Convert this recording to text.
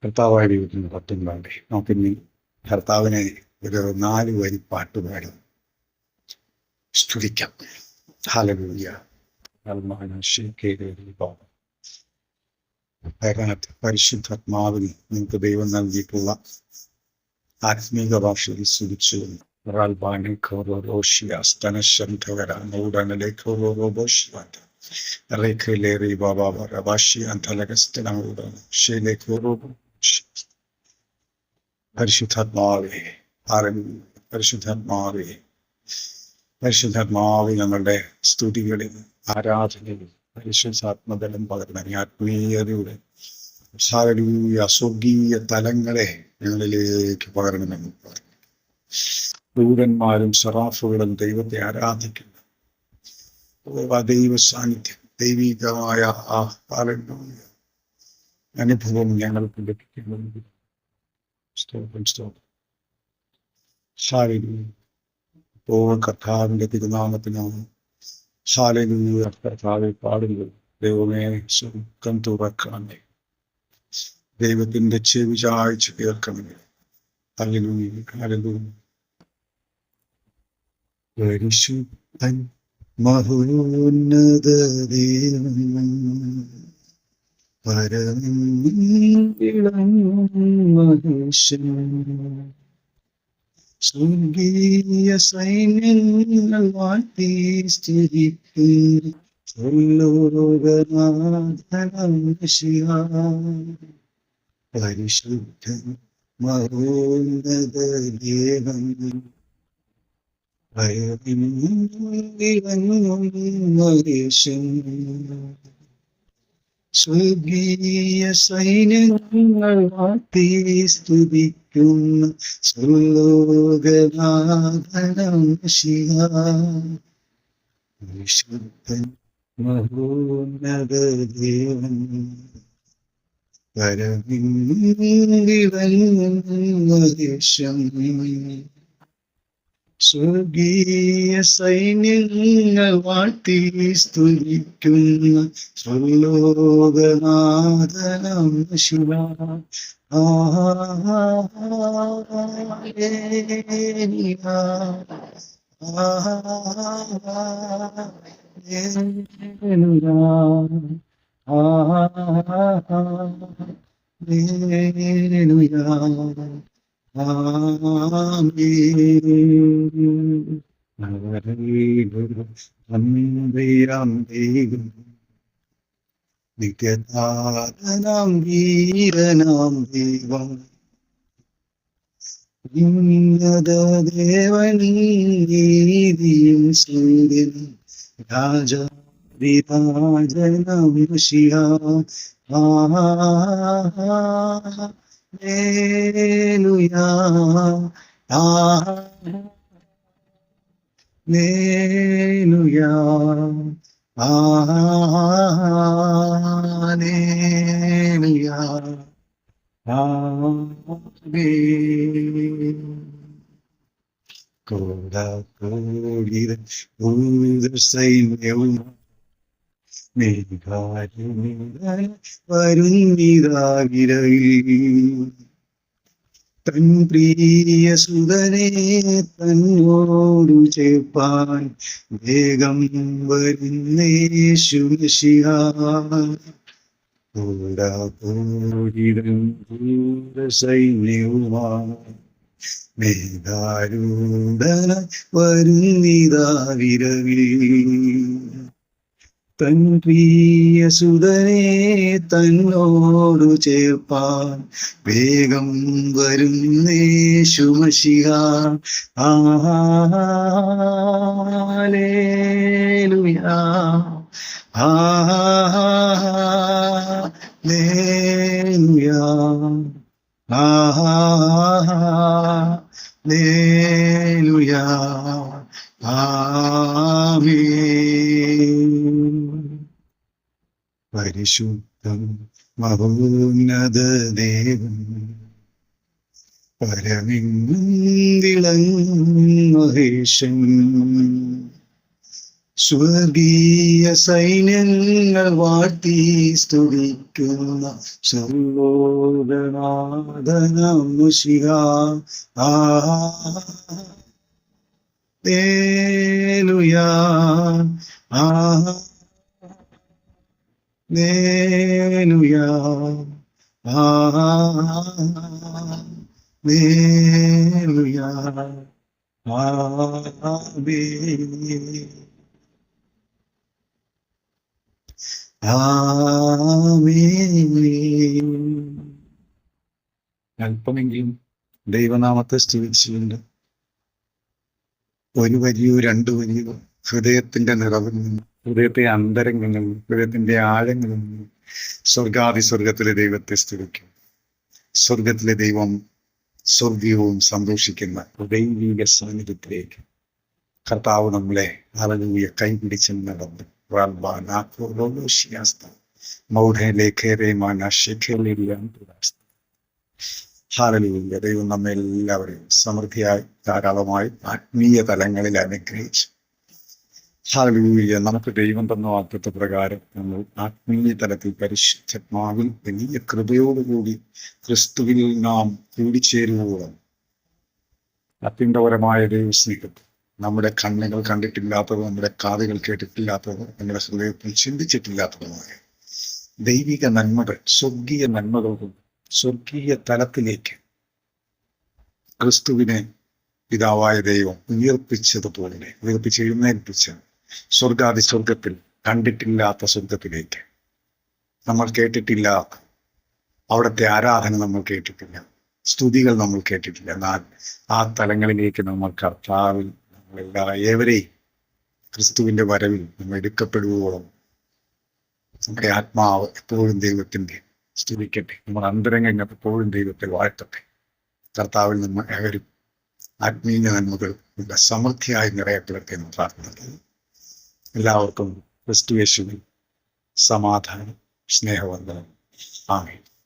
കർത്താവായ ദൈവത്തിന് പത്തും വേണ്ടേ. നമുക്കിനി കർത്താവിനെ ഒരു 4 വരി പാട്ട് പാടി സ്തുതിക്കാം. ഹല്ലേലൂയ. പരിശുദ്ധാത്മാവിന് നിങ്ങൾക്ക് ദൈവം നൽകിയിട്ടുള്ള ആത്മീക ഭാഷയിൽ സ്തുതിച്ചു. പരിശുദ്ധാത്മാവേ, പരിശുദ്ധാത്മാവേ, പരിശുദ്ധാത്മാവ് ഞങ്ങളുടെ സ്തുതികളിൽ, ആരാധനയിൽ പരിശുദ്ധാത്മബലം പകരണമേ. ആത്മീയതയുടെ സ്വർഗീയ തലങ്ങളെ ഞങ്ങളിലേക്ക് പകരണമെന്ന് പറഞ്ഞു. ദൂതന്മാരും സറാഫുകളും ദൈവത്തെ ആരാധിക്കുന്നു. ദൈവ സാന്നിധ്യം, ദൈവികമായ ആ അനുഭവം ഞങ്ങൾക്ക് ലഭിക്കുന്നു. കർത്താവിന്റെ തിരുനാമത്തിനാണ് കർത്താവെ പാടുന്നത്. ദൈവമേ, സ്വർഗം തുറക്കണമേ, ദൈവത്തിന്റെ ചെവി ചായ്ച്ച് കേൾക്കണമേ. Hallelujah, hallelujah. പരിശുദ്ധൻ മഹോന്നത ദൈവം, പരമിളം മഹേശൻ, സ്വർഗീയ സൈന്യങ്ങൾ വാഴ്ത്തി സ്തുതിക്കുന്നു. പരിശുദ്ധൻ മഹോന്നത ദൈവം, മഹേശൻ, സ്വർഗീയ സൈന്യങ്ങൾ വാഴ്ത്തി സ്തുതിക്കുന്ന സർവ്വലോകനാഥനം ശിവ. വിശുദ്ധൻ മഹോന്നത ദേവൻ, പരമിളം സ്വർഗീയ സൈന്യങ്ങൾ വാഴ്ത്തി സ്തുതിക്കുന്ന സർവ്വലോകനാഥനം ശിവ. നിത്യനാഥനാം വീരനാം ദൈവം, ദേവനീതിയും സൂര്യൻ, രാജാതിരാജനം ശിവ. ഹല്ലേലൂയ, ഹല്ലേലൂയ, ഹല്ലേലൂയ, ആമേൻ. കോടാകോടികൾ സൈന്യവും വരുന്നിതാവിരയിൽ, തൻ പ്രിയ സുതനെ തന്നോടു ചേർപ്പാൻ വേഗം വരുന്നേശു മിശിഹ. കോടാകോടികൾ സൈന്യവുമായി മേഘാരൂഢന വരുന്നിതാവിരവിൽ, തൻ പ്രിയ സുതനെ തന്നോടു ചേർപ്പാൻ വേഗം വരുന്നേശു മിശിഹ. ഹല്ലേലൂയ, ഹല്ലേലൂയ, ഹല്ലേലൂയ, ആമേൻ. പരിശുദ്ധം മഹോന്നത ദേവൻ, പരമിളം മഹേശൻ, സ്വർഗീയ സൈന്യങ്ങൾ വാഴ്ത്തി സ്തുതിക്കുന്ന സർവോദനാഥനം മുശിഹ. ഹല്ലേലൂയാ, ഹല്ലേലൂയാ, ഹല്ലേലൂയാ, ആമേൻ. അല്പമെങ്കിലും ദൈവനാമത്തെ സ്തുതിച്ചുകൊണ്ട് ഒരു വരിയോ രണ്ടു വരിയോ ഹൃദയത്തിന്റെ നിറവിൽ നിന്ന്, ഹൃദയത്തെ അന്തരങ്ങളിൽ നിന്ന്, ഹൃദയത്തിന്റെ ആഴങ്ങളിൽ നിന്ന് സ്വർഗത്തിലെ ദൈവത്തെ സ്തുതിക്കും. സ്വർഗത്തിലെ ദൈവം സ്വർഗീയവും സന്തോഷിക്കുന്ന ദൈവിക സാന്നിധ്യത്തിലേക്ക് കർത്താവ് നമ്മളെ ഹല്ലേലൂയ കൈപിടിച്ച് നടന്നു. ഹല്ലേലൂയ. ദൈവം നമ്മെ എല്ലാവരെയും സമൃദ്ധിയായി ധാരാളമായി ആത്മീയ തലങ്ങളിൽ അനുഗ്രഹിച്ചു. ഹല്ലേലൂയ. നമുക്ക് ദൈവം തന്ന വാഗ്ദത്ത പ്രകാരം നമ്മൾ ആത്മീയ തലത്തിൽ പരിശുദ്ധാത്മാവിൽ വലിയ കൃപയോടുകൂടി ക്രിസ്തുവിൽ നാം കൂടിച്ചേരുവോളം അത്യന്തപരമായ ദൈവസ്നേഹം നമ്മുടെ കണ്ണുകൾ കണ്ടിട്ടില്ലാത്തത്, നമ്മുടെ കാതുകൾ കേട്ടിട്ടില്ലാത്തത്, നമ്മുടെ ഹൃദയത്തിൽ ചിന്തിച്ചിട്ടില്ലാത്തതുമായ ദൈവിക നന്മകൾ, സ്വർഗീയ നന്മകൾ കൊണ്ട് സ്വർഗീയ തലത്തിലേക്ക് ക്രിസ്തുവിനെ പിതാവായ ദൈവം ഉയർപ്പിച്ചതുപോലെ എഴുന്നേൽപ്പിച്ച സ്വർഗത്തിൽ കണ്ടിട്ടില്ലാത്ത സ്വർഗത്തിലേക്ക്, നമ്മൾ കേട്ടിട്ടില്ലാത്ത അവിടുത്തെ ആരാധന നമ്മൾ കേട്ടിട്ടില്ല, സ്തുതികൾ നമ്മൾ കേട്ടിട്ടില്ല. എന്നാൽ ആ തലങ്ങളിലേക്ക് നമ്മൾ കർത്താവിൽ ഏവരെയും ക്രിസ്തുവിന്റെ വരവിൽ നമ്മൾ എടുക്കപ്പെടുവോളം നമ്മുടെ ആത്മാവ് എപ്പോഴും ദൈവത്തിന്റെ സ്തുതിക്കട്ടെ. നമ്മുടെ അന്തരംഗങ്ങൾ എപ്പോഴും ദൈവത്തെ വാഴ്ത്തട്ടെ. കർത്താവിൽ നമ്മൾ ഏവരും ആത്മീയ നന്മകൾ സമൃദ്ധിയായി നിറയപ്പെടട്ടെ എന്ന് പ്രാർത്ഥിക്കുന്നു. എല്ലാവർക്കും ക്രിസ്തു യേശുവിൽ സമാധാനം, സ്നേഹവന്ദനം. ആമേൻ.